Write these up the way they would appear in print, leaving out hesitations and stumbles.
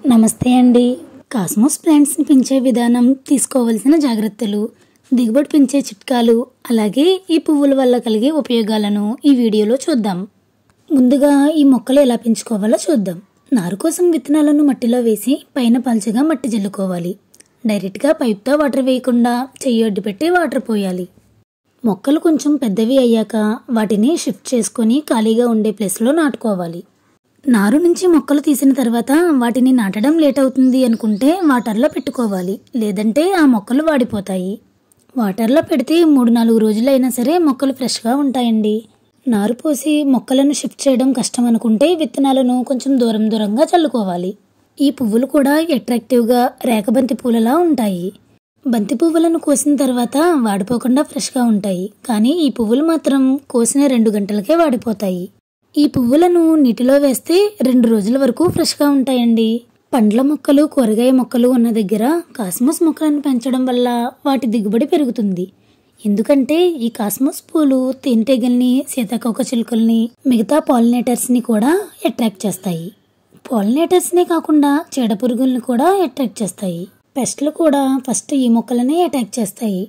నమస్తే అండి. కాస్మోస్ ప్లాంట్స్ని పెంచే విధానం, తీసుకోవాల్సిన జాగ్రత్తలు, దిగుబడి పెంచే చిట్కాలు, అలాగే ఈ పువ్వుల వల్ల కలిగే ఉపయోగాలను ఈ వీడియోలో చూద్దాం. ముందుగా ఈ మొక్కలు ఎలా పెంచుకోవాలో చూద్దాం. నారు కోసం విత్తనాలను మట్టిలో వేసి పైన పల్చగా మట్టి జల్లుకోవాలి. డైరెక్ట్గా పైప్తో వాటర్ వేయకుండా చెయ్యి అడ్డు పెట్టి వాటర్ పోయాలి. మొక్కలు కొంచెం పెద్దవి అయ్యాక వాటిని షిఫ్ట్ చేసుకొని ఖాళీగా ఉండే ప్లేస్లో నాటుకోవాలి. నారు నుంచి మొక్కలు తీసిన తర్వాత వాటిని నాటడం లేట్ అవుతుంది అనుకుంటే వాటర్లో పెట్టుకోవాలి, లేదంటే ఆ మొక్కలు వాడిపోతాయి. వాటర్లో పెడితే 3-4 రోజులైనా సరే మొక్కలు ఫ్రెష్గా ఉంటాయండి. నారు పోసి మొక్కలను షిఫ్ట్ చేయడం కష్టం అనుకుంటే విత్తనాలను కొంచెం దూరంగా చల్లుకోవాలి. ఈ పువ్వులు కూడా అట్రాక్టివ్గా రేఖబంతి పూలలా ఉంటాయి. బంతి పువ్వులను కోసిన తర్వాత వాడిపోకుండా ఫ్రెష్గా ఉంటాయి, కానీ ఈ పువ్వులు మాత్రం కోసిన 2 గంటలకే వాడిపోతాయి. ఈ పువ్వులను నీటిలో వేస్తే 2 రోజుల వరకు ఫ్రెష్గా ఉంటాయండి. పండ్ల మొక్కలు, కూరగాయ మొక్కలు ఉన్న దగ్గర కాస్మోస్ మొక్కలను పెంచడం వల్ల వాటి దిగుబడి పెరుగుతుంది. ఎందుకంటే ఈ కాస్మోస్ పూలు తేనెటీగల్ని, సీతాకోక చిలుకల్ని, మిగతా పాలినేటర్స్ని కూడా అట్రాక్ట్ చేస్తాయి. పాలినేటర్స్నే కాకుండా చీడపురుగుల్ని కూడా అట్రాక్ట్ చేస్తాయి. పెస్ట్లు కూడా ఫస్ట్ ఈ మొక్కలనే అటాక్ చేస్తాయి.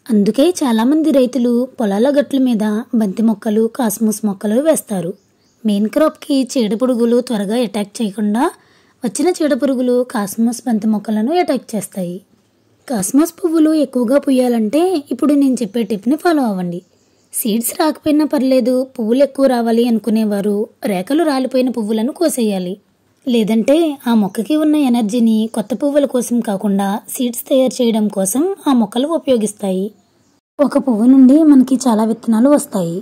అందుకే చాలామంది రైతులు పొలాల గట్ల మీద బంతి మొక్కలు, కాస్మోస్ మొక్కలు వేస్తారు. మెయిన్ క్రాప్కి చీడపురుగులు త్వరగా అటాక్ చేయకుండా వచ్చిన చీడపురుగులు కాస్మోస్ బంతి మొక్కలను అటాక్ చేస్తాయి. కాస్మోస్ పువ్వులు ఎక్కువగా పూయాలంటే ఇప్పుడు నేను చెప్పే టిప్ని ఫాలో అవ్వండి. సీడ్స్ రాకపోయినా పర్లేదు, పువ్వులు ఎక్కువ రావాలి అనుకునేవారు రేఖలు రాలిపోయిన పువ్వులను కోసేయాలి. లేదంటే ఆ మొక్కకి ఉన్న ఎనర్జీని కొత్త పువ్వుల కోసం కాకుండా సీడ్స్ తయారు చేయడం కోసం ఆ మొక్కలు ఉపయోగిస్తాయి. ఒక పువ్వు నుండి మనకి చాలా విత్తనాలు వస్తాయి.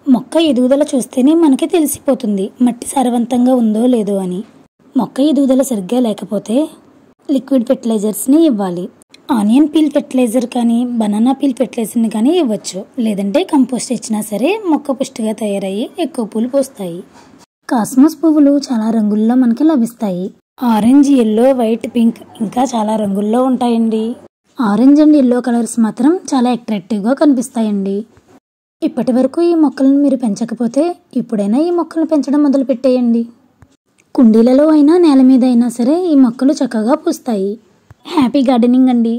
మొక్క ఎదుగుదల చూస్తేనే మనకి తెలిసిపోతుంది మట్టి సారవంతంగా ఉందో లేదో అని. మొక్క ఎదుగుదల సరిగ్గా లేకపోతే లిక్విడ్ ఫెర్టిలైజర్స్ని ఇవ్వాలి. ఆనియన్ పీల్ ఫెర్టిలైజర్ కానీ, బనానా పీల్ ఫెర్టిలైజర్ని కానీ ఇవ్వచ్చు. లేదంటే కంపోస్ట్ ఇచ్చినా సరే మొక్క పుష్టిగా తయారయ్యి ఎక్కువ పూలు పోస్తాయి. కాస్మోస్ పువ్వులు చాలా రంగుల్లో మనకి లభిస్తాయి. ఆరెంజ్, ఎల్లో, వైట్, పింక్ ఇంకా చాలా రంగుల్లో ఉంటాయండి. ఆరెంజ్ అండ్ ఎల్లో కలర్స్ మాత్రం చాలా అట్రాక్టివ్గా కనిపిస్తాయండి. ఇప్పటి వరకు ఈ మొక్కలను మీరు పెంచకపోతే ఇప్పుడైనా ఈ మొక్కలను పెంచడం మొదలు పెట్టేయండి. కుండీలలో అయినా నేల మీద అయినా సరే ఈ మొక్కలు చక్కగా పూస్తాయి. హ్యాపీ గార్డెనింగ్ అండి.